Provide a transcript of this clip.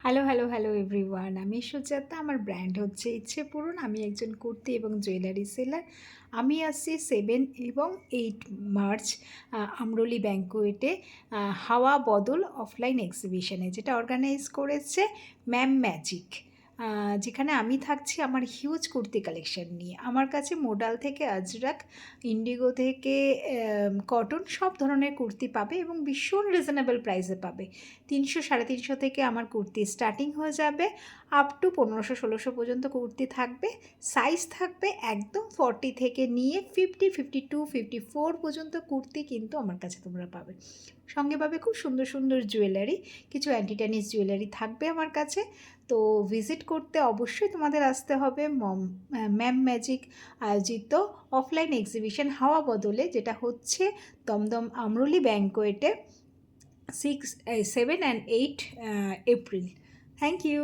Hello, hello, hello everyone. আমি সুজাতা। আমার brand হচ্ছে ইচ্ছে পূরণ। আমি একজন কুর্তি এবং জুয়েলারি সেলার। আমি আসছি 7 এবং 8 মার্চ আমরোলি ব্যাংকুয়েটে হাওয়া বদল অফলাইন এক্সিবিশনে, যেটা অর্গানাইজ করেছে ম্যাম ম্যাজিক। যেখানে আমি থাকছি আমার হিউজ কুর্তি কালেকশন নিয়ে। আমার কাছে মোডাল থেকে আজরাক, ইন্ডিগো থেকে কটন সব ধরনের কুর্তি পাবে এবং ভীষণ রিজনেবল প্রাইসে পাবে। 300 সাড়ে 300 থেকে আমার কুর্তি স্টার্টিং হয়ে যাবে, আপ টু 1500 1600 পর্যন্ত কুর্তি থাকবে। সাইজ থাকবে একদম 40 থেকে নিয়ে 50 52 54 পর্যন্ত কুর্তি কিন্তু আমার কাছে তোমরা পাবে। সঙ্গে পাবে খুব সুন্দর সুন্দর জুয়েলারি, কিছু অ্যান্টিটেনিস জুয়েলারি থাকবে আমার কাছে। তো ভিজিট করতে অবশ্যই তোমাদের আসতে হবে ম্যাম ম্যাজিক আয়োজিত অফলাইন এক্সিবিশন হাওয়া বদলে, যেটা হচ্ছে Dumdum আমরলি ব্যাংকোয়েটে 6, 7 and 8 April. Thank you.